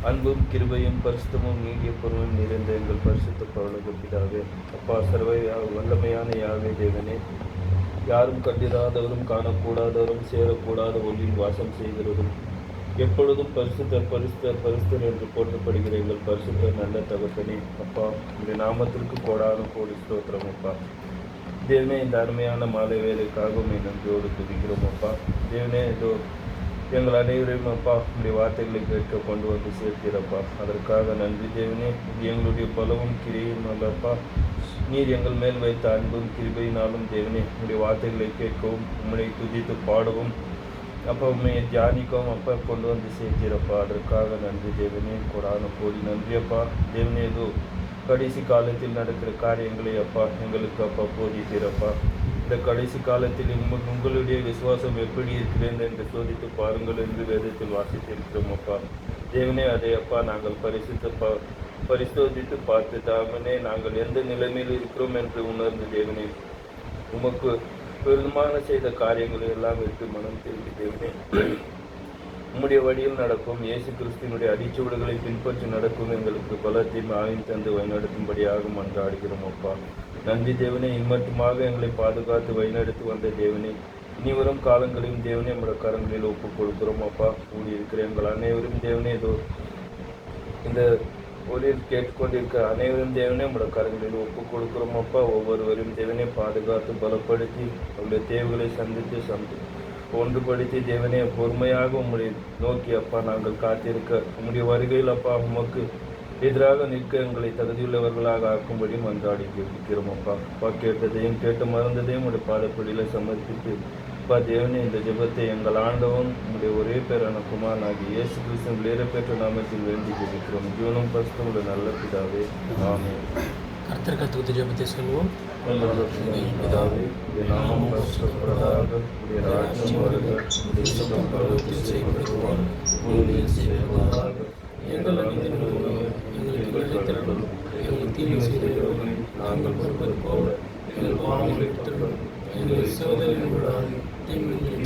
அன்பும் கிருபையும் பரிசுத்தமும் நீடிய பொருளும் நிறைந்த எங்கள் பரிசுத்த பரலோக பிதாவே, அப்பா சர்வ வல்லமையான யாவே தேவனே, யாரும் கண்டிராதவரும் காணக்கூடாதவரும் சேரக்கூடாத ஒளியில் வாசம் செய்கிறதும் எப்பொழுதும் பரிசுத்தர் பரிசுத்தர் பரிசுத்தர் என்று போற்றப்படுகிற எங்கள் பரிசுத்தர் நல்ல தகப்பனே, அப்பா இந்த நாமத்திற்கு கோடான கோடி ஸ்தோத்திரம் அப்பா. தேவனே, இந்த அருமையான மாலை வேலைக்காகவும் நன்றியோடு துதிக்கிறோம் அப்பா. தேவனே, இதோ எங்கள் அனைவரையும் அப்பா உங்களுடைய வார்த்தைகளை கேட்க கொண்டு வந்து சேர்க்கிறப்பா, அதற்காக நன்றி தேவனே. இது எங்களுடைய பலவும் கிரியும் அல்லப்பா, நீர் எங்கள் மேல் வைத்த அன்பும் கிருபையினாலும் தேவனே உங்களுடைய வார்த்தைகளை கேட்கவும் உம்முடைய துதித்து பாடவும் அப்போ உண்மையை தியானிக்கவும் அப்பா கொண்டு வந்து சேர்க்கிறப்பா, அதற்காக நன்றி தேவனே, கோடான கோடி நன்றி அப்பா. தேவனே, ஏதோ கடைசி காலத்தில் நடக்கிற காரியங்களை அப்பா எங்களுக்கு அப்பா போதித்தீரப்பா. இந்த கடைசி காலத்தில் உங்களுடைய விசுவாசம் எப்படி இருக்கிறது என்று சோதித்து பாருங்கள் என்று வேதத்தில் வாசித்திருக்கிறோம் அப்பா. தேவனே, அதை அப்பா நாங்கள் பரிசோதித்து பார்த்து தாமனே நாங்கள் எந்த நிலைமையில் இருக்கிறோம் என்று உணர்ந்து தேவனே உமக்கு பெருமான செய்த காரியங்களை எல்லாம் வைத்து மனம் திரும்பி தேவனே உம்முடைய வழியில் நடக்கும் இயேசு கிறிஸ்துவனுடைய அடிச்சுவடுகளை பின்பற்றி நடக்கும் எங்களுக்கு பலத்தையும் ஆயும் தந்து வழிநடத்தும்படியாக மன்றாடுகிறோம் அப்பா. நன்றி தேவனே, இம்மட்டுமாக எங்களை பாதுகாத்து வழிநடத்தி வந்த தேவனே, இனிவரும் காலங்களையும் தேவனே நம்முடைய கரங்களில் ஒப்புக் கொடுக்கிறோம் அப்பா. கூடியிருக்கிற எங்கள் அனைவரும் தேவனே, ஏதோ இந்த ஒளியில் கேட்டுக்கொண்டிருக்க அனைவரும் தேவனே நம்முடைய கரங்களில் ஒப்புக் கொடுக்கிறோம் அப்பா. ஒவ்வொருவரையும் தேவனே பாதுகாத்து பலப்படுத்தி அவருடைய தேவைகளை சந்தித்து ஒன்றுபடுத்தி தேவனே பொறுமையாக உம்முடைய நோக்கி அப்பா நாங்கள் காத்திருக்க உம்முடைய வருகையில் அப்பா உமக்கு எதிராக நிற்க எங்களை தகுதியுள்ளவர்களாக ஆக்கும்படி மன்றாடி கேட்கிறோம் அப்பா. அப்பா கேட்டதையும் கேட்டு மறந்ததையும் உடைய பாதப்படியில் சமர்ப்பித்து அப்பா தேவனே இந்த ஜெபத்தை எங்கள் ஆண்டவன் உங்களுடைய ஒரே பேரான குமாரனாகி இயேசு கிறிஸ்துவின் விலையேறப்பெற்ற நாமத்தில் வேண்டி ஜெபிக்கிறோம். ஜீவனும் பரிசுத்தமும் உள்ள நல்ல பிதாவே, ஆமென். கர்த்தருக்கு துதி ஜெபத்தை சொல்வோம். பிதாவே, உடைய நாமம் பரிசுத்தப்படுவதாக, உடைய ராஜ்யம் வருக, உடைய சித்தம் பரலோகத்தில் செய்யப்படுவது பூமியில் செய்யப்படுவதாக. எங்கள் அனுதின உணவை எங்களுக்கு அளித்தருளும். எங்கள் தீமை செய்தவர்களை நாங்கள் பொறுப்பது போல எங்கள் பாவங்களை விட்டுவிடும். எங்களை சோதனையில் விடாது, தீமையில்